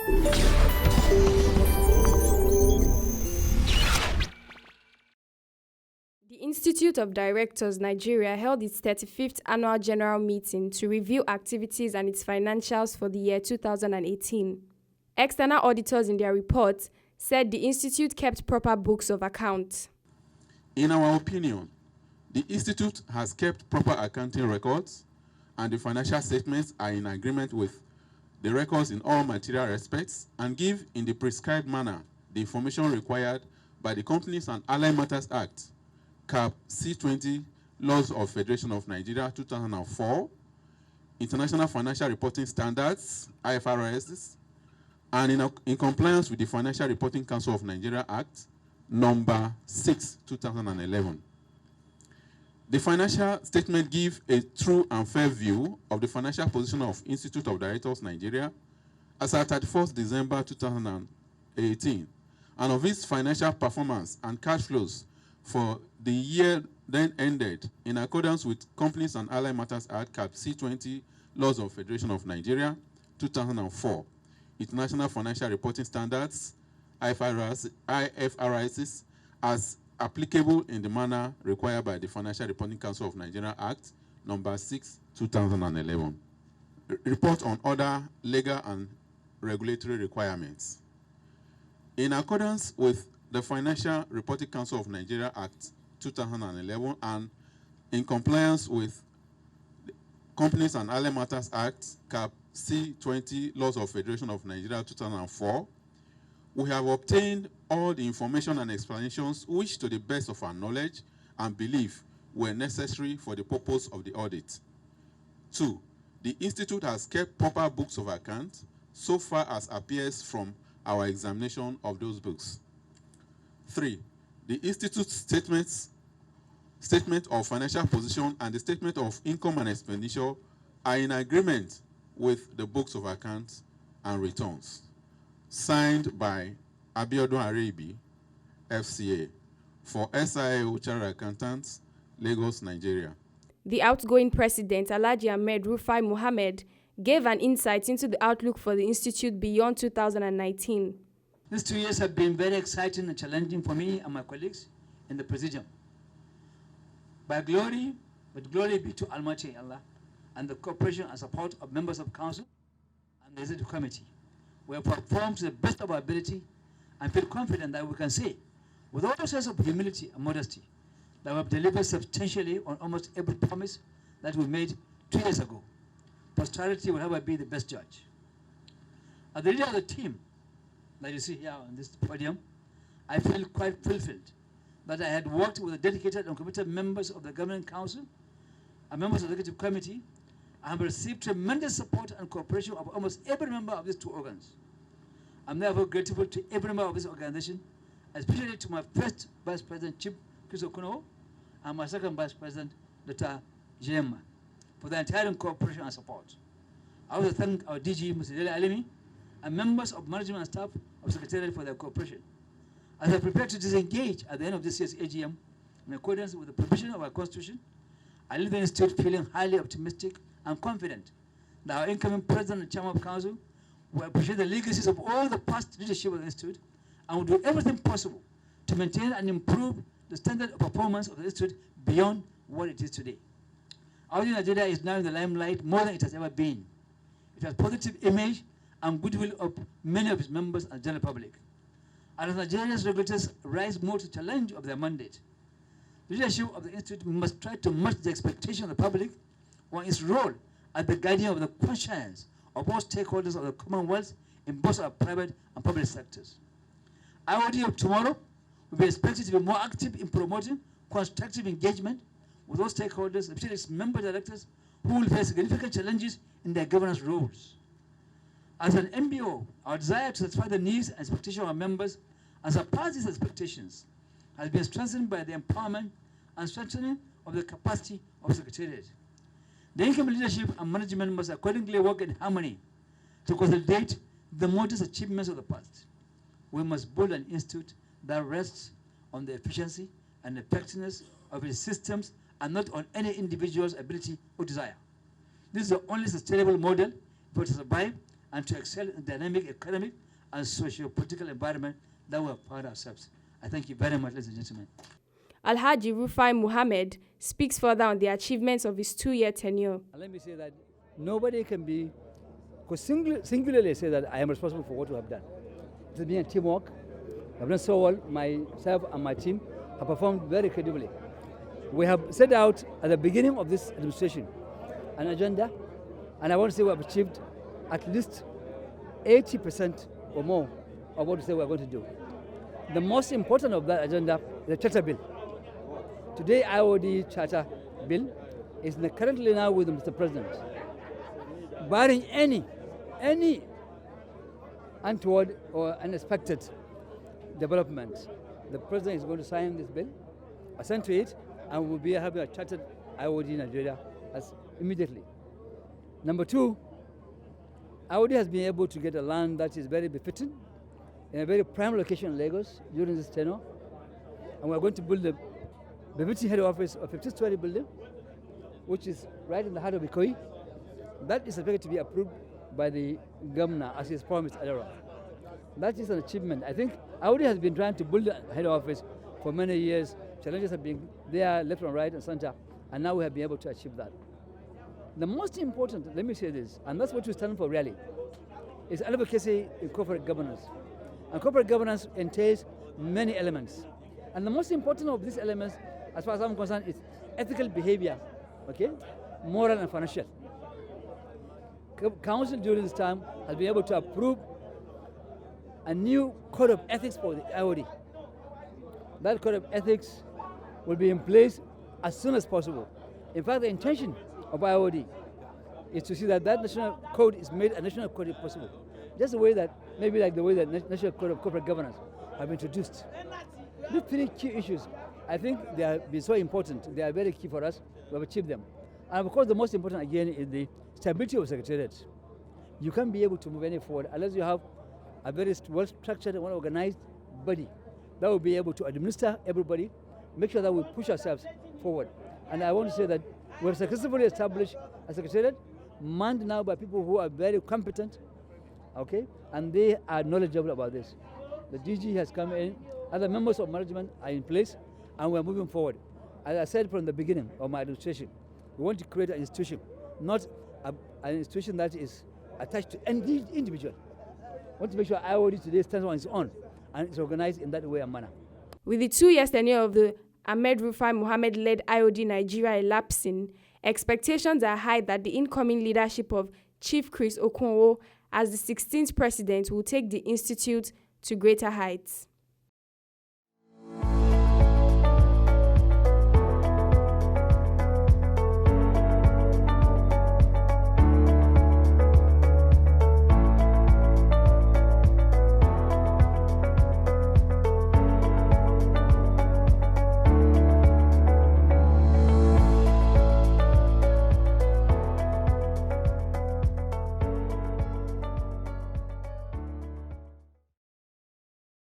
The Institute of Directors Nigeria held its 35th annual general meeting to review activities and its financials for the year 2018. External auditors in their report said the institute kept proper books of account. In our opinion, the institute has kept proper accounting records, and the financial statements are in agreement with the records in all material respects and give in the prescribed manner the information required by the Companies and Allied Matters Act, Cap C20, Laws of Federation of Nigeria 2004, International Financial Reporting Standards, IFRS, and in compliance with the Financial Reporting Council of Nigeria Act, number 6, 2011. The financial statement gives a true and fair view of the financial position of Institute of Directors Nigeria as at 31st December 2018, and of its financial performance and cash flows for the year then ended in accordance with Companies and Allied Matters Act, Cap C20, Laws of Federation of Nigeria 2004, International Financial Reporting Standards, IFRS, as applicable in the manner required by the Financial Reporting Council of Nigeria Act, number 6, 2011. Report on other legal and regulatory requirements. In accordance with the Financial Reporting Council of Nigeria Act, 2011, and in compliance with the Companies and Allied Matters Act, Cap C20, Laws of Federation of Nigeria 2004, we have obtained all the information and explanations which, to the best of our knowledge and belief, were necessary for the purpose of the audit. 2. The Institute has kept proper books of account so far as appears from our examination of those books. 3. The Institute's statement of financial position and the statement of income and expenditure are in agreement with the books of accounts and returns. Signed by Abiodun Arebi, FCA, for SIO Chartered Accountants, Lagos, Nigeria. The outgoing president, Alhaji Ahmed Rufai Mohammed, gave an insight into the outlook for the institute beyond 2019. These 2 years have been very exciting and challenging for me and my colleagues in the Presidium. But glory be to Almighty Allah and the cooperation and support of members of Council and the Executive Committee. We have performed to the best of our ability and feel confident that we can say, with all sense of humility and modesty, that we have delivered substantially on almost every promise that we made 2 years ago. Posterity will ever be the best judge. As the leader of the team that you see here on this podium, I feel quite fulfilled that I had worked with the dedicated and committed members of the Governing Council and members of the Executive Committee. I have received tremendous support and cooperation of almost every member of these two organs. I'm therefore grateful to every member of this organization, especially to my first Vice President, Chief Chris Okuno, and my second Vice President, Dr. Jemma, for their entire cooperation and support. I also thank our DG, Mr. Dele Alimi, and members of management and staff of Secretariat for their cooperation. As I prepare to disengage at the end of this year's AGM, in accordance with the provision of our Constitution, I leave the Institute feeling highly optimistic and confident that our incoming President and Chairman of Council will appreciate the legacies of all the past leadership of the Institute and will do everything possible to maintain and improve the standard of performance of the Institute beyond what it is today. IOD Nigeria is now in the limelight more than it has ever been. It has positive image and goodwill of many of its members and general public. And as Nigeria's regulators rise more to challenge of their mandate, the leadership of the Institute must try to match the expectation of the public on its role as the guardian of the conscience of all stakeholders of the Commonwealth in both our private and public sectors. IOD of tomorrow will be expected to be more active in promoting constructive engagement with those stakeholders, especially its member directors, who will face significant challenges in their governance roles. As an MBO, our desire to satisfy the needs and expectations of our members and surpass these expectations has been strengthened by the empowerment and strengthening of the capacity of the Secretariat. The incoming leadership and management must accordingly work in harmony to consolidate the modest achievements of the past. We must build an institute that rests on the efficiency and effectiveness of its systems and not on any individual's ability or desire. This is the only sustainable model for it to survive and to excel in the dynamic economic and socio-political environment that we have found ourselves. I thank you very much, ladies and gentlemen. Alhaji Rufai Mohammed speaks further on the achievements of his 2-year tenure. And let me say that nobody can be, singularly say that I am responsible for what we have done. It has been a teamwork. I've done so well. Myself and my team have performed very credibly. We have set out at the beginning of this administration an agenda, and I want to say we have achieved at least 80% or more of what we say we are going to do. The most important of that agenda is the charter bill. Today, IOD charter bill is currently now with Mr. President. Barring any untoward or unexpected development, the President is going to sign this bill, assent to it, and we'll be having a chartered IOD Nigeria immediately. Number two, IOD has been able to get a land that is very befitting in a very prime location in Lagos during this tenure, and we're going to build the befitting head office of 50-story building, which is right in the heart of Ikoyi. That is expected to be approved by the governor as he has promised earlier. That is an achievement. I think IOD has been trying to build a head office for many years. Challenges have been there left and right and center, and now we have been able to achieve that. The most important, let me say this, and that's what we stand for really, is advocacy in corporate governance. And corporate governance entails many elements. And the most important of these elements, as far as I'm concerned, is ethical behavior, okay? Moral and financial. Council during this time has been able to approve a new code of ethics for the IOD. That code of ethics will be in place as soon as possible. In fact, the intention of IOD is to see that national code is made a national code if possible. Just the way that, maybe like the way that National Code of Corporate Governance have been introduced. These 3 key issues, I think they have been so important. They are very key for us. We have achieved them. And of course, the most important again is the stability of Secretariat. You can't be able to move any forward unless you have a very well-structured and well-organized body that will be able to administer everybody, make sure that we push ourselves forward. And I want to say that we have successfully established a Secretariat manned now by people who are very competent, okay, and they are knowledgeable about this. The DG has come in, other members of management are in place, and we are moving forward. As I said from the beginning of my administration, we want to create an institution, not an institution that is attached to any individual. We want to make sure IOD today stands on its own and is organized in that way and manner. With the 2-year tenure of the Ahmed Rufai Mohammed-led IOD Nigeria elapsing, expectations are high that the incoming leadership of Chief Chris Okonwo as the 16th president will take the institute to greater heights.